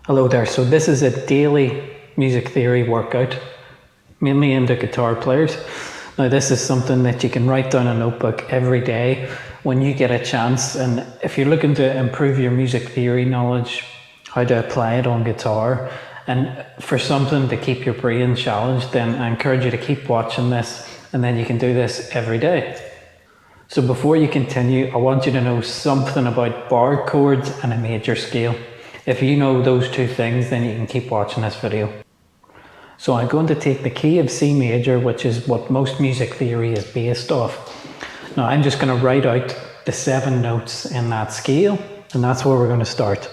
Hello there, so this is a daily music theory workout, mainly aimed at guitar players. Now this is something that you can write down in a notebook every day when you get a chance, and if you're looking to improve your music theory knowledge, how to apply it on guitar, and for something to keep your brain challenged, then I encourage you to keep watching this, and then you can do this every day. So before you continue, I want you to know something about bar chords and a major scale. If you know those two things, then you can keep watching this video. So I'm going to take the key of C major, which is what most music theory is based off. Now I'm just going to write out the 7 notes in that scale, and that's where we're going to start.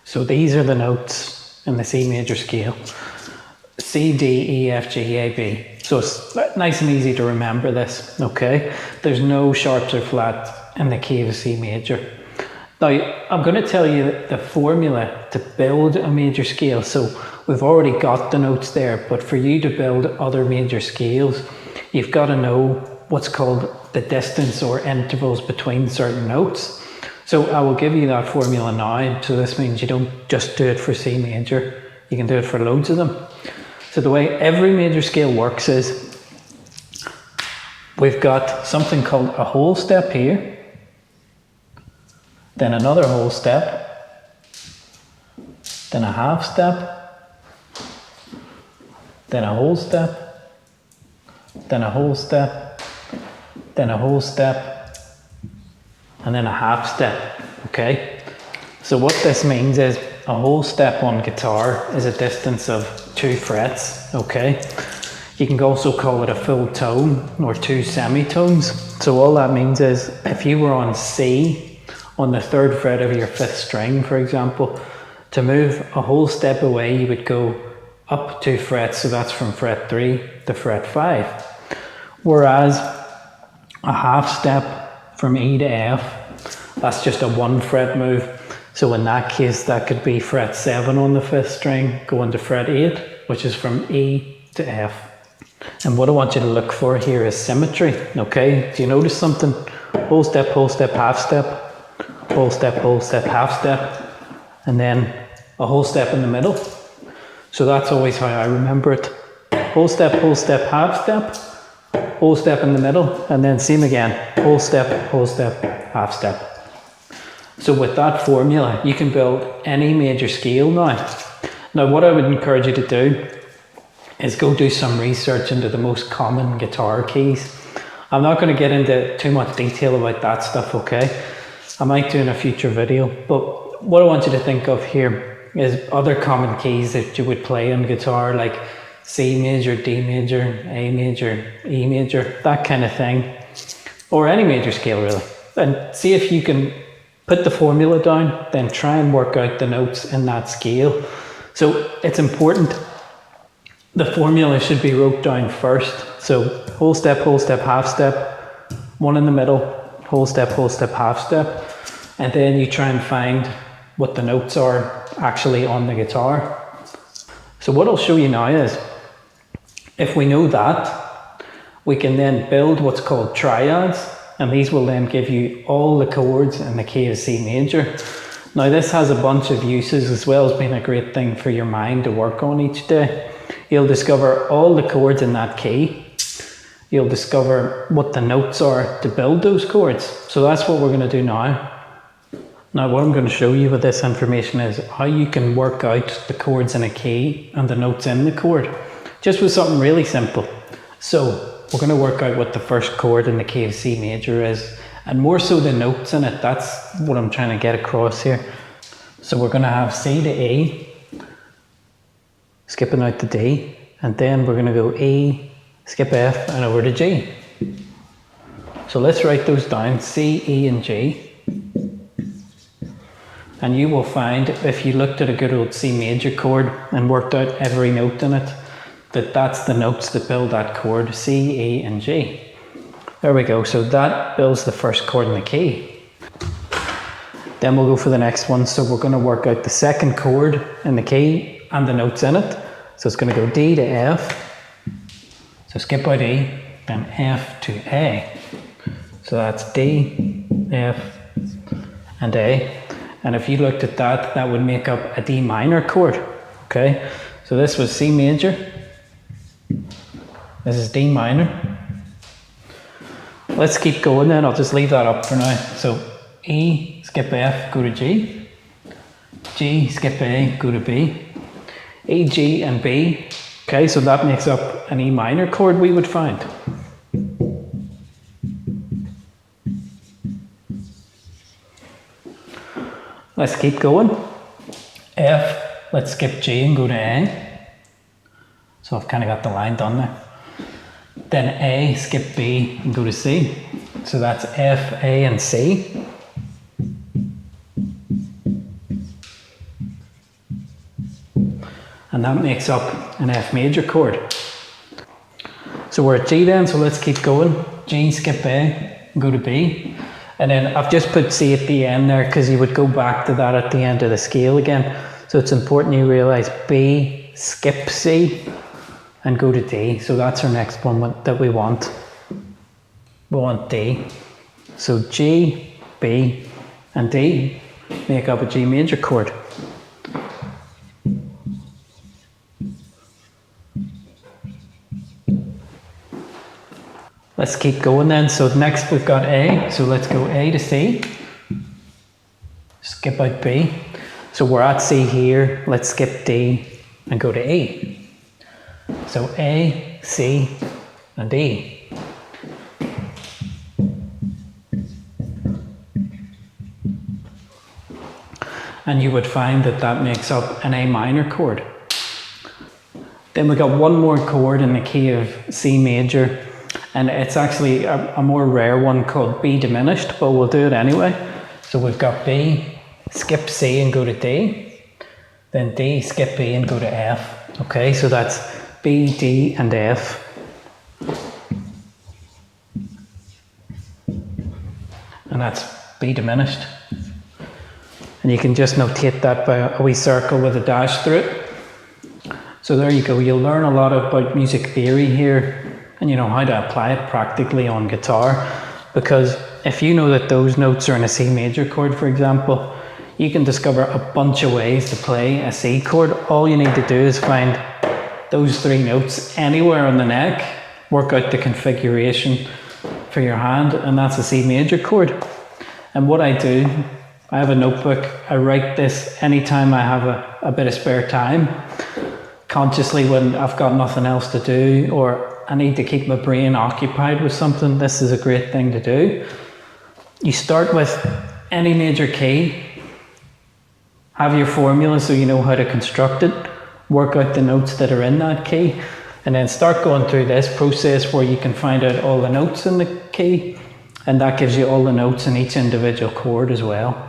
So these are the notes in the C major scale: C, D, E, F, G, A, B. So it's nice and easy to remember this, okay? There's no sharps or flats in the key of C major. Now, I'm going to tell you the formula to build a major scale. So we've already got the notes there, but for you to build other major scales, you've got to know what's called the distance or intervals between certain notes. So I will give you that formula now. So this means you don't just do it for C major, you can do it for loads of them. So the way every major scale works is we've got something called a whole step here, then another whole step, then a half step, then a whole step, then a whole step, then a whole step, and then a half step, okay? So what this means is a whole step on guitar is a distance of 2 frets, okay? You can also call it a full tone or 2 semitones. So all that means is if you were on C on the 3rd fret of your 5th string, for example, to move a whole step away, you would go up 2 frets, so that's from fret 3 to fret 5. Whereas a half step from E to F, that's just a 1 fret move. So in that case, that could be fret 7 on the 5th string going to fret 8, which is from E to F. And what I want you to look for here is symmetry, okay? Do you notice something? Whole step, half step, whole step, half step, and then a whole step in the middle. So that's always how I remember it. Whole step, half step, whole step in the middle, and then same again, whole step, half step. So with that formula, you can build any major scale now. Now what I would encourage you to do is go do some research into the most common guitar keys. I'm not going to get into too much detail about that stuff, okay? I might do in a future video, but what I want you to think of here is other common keys that you would play on guitar, like C major, D major, A major, E major, that kind of thing, or any major scale really. And see if you can put the formula down, then try and work out the notes in that scale. So it's important the formula should be wrote down first. So whole step, half step, 1 in the middle, whole step, half step, and then you try and find what the notes are actually on the guitar. So what I'll show you now is, if we know that, we can then build what's called triads, and these will then give you all the chords in the key of C major. Now this has a bunch of uses as well as being a great thing for your mind to work on each day. You'll discover all the chords in that key. You'll discover what the notes are to build those chords. So that's what we're going to do now. Now what I'm going to show you with this information is how you can work out the chords in a key and the notes in the chord, just with something really simple. So we're going to work out what the first chord in the key of C major is, and more so the notes in it. That's what I'm trying to get across here. So we're going to have C to E, skipping out to D, and then we're going to go E, skip F, and over to G. So let's write those down, C, E, and G. And you will find, if you looked at a good old C major chord and worked out every note in it, that's the notes that build that chord, C, E, and G. There we go, so that builds the first chord in the key. Then we'll go for the next one. So we're going to work out the second chord in the key and the notes in it. So it's going to go D to F. So skip out E, then F to A. So that's D, F, and A. And if you looked at that, that would make up a D minor chord. Okay, so this was C major. This is D minor. Let's keep going then. I'll just leave that up for now. So E, skip F, go to G. G, skip A, go to B. E, G, and B. Okay, so that makes up an E minor chord we would find. Let's keep going. F, let's skip G and go to A. So I've kind of got the line done there. Then A, skip B and go to C. So that's F, A, and C. And that makes up an F major chord. So we're at G then, so let's keep going. G, skip A, and go to B. And then I've just put C at the end there because you would go back to that at the end of the scale again. So it's important you realise B, skip C, and go to D. So that's our next one that we want. We want D. So G, B, and D make up a G major chord. Let's keep going then. So next we've got A. So let's go A to C. Skip out B. So we're at C here. Let's skip D and go to E. So A, C, and E. And you would find that that makes up an A minor chord. Then we got one more chord in the key of C major. And it's actually a more rare one called B diminished, but we'll do it anyway. So we've got B, skip C and go to D. Then D, skip B and go to F. Okay, so that's B, D, and F. And that's B diminished. And you can just notate that by a wee circle with a dash through it. So there you go. You'll learn a lot about music theory here. And you know how to apply it practically on guitar, because if you know that those notes are in a C major chord, for example, you can discover a bunch of ways to play a C chord. All you need to do is find those three notes anywhere on the neck, work out the configuration for your hand, and that's a C major chord. And what I do, I have a notebook, I write this anytime I have a bit of spare time, consciously when I've got nothing else to do, or I need to keep my brain occupied with something. This is a great thing to do. You start with any major key, have your formula so you know how to construct it, work out the notes that are in that key, and then start going through this process where you can find out all the notes in the key, and that gives you all the notes in each individual chord as well.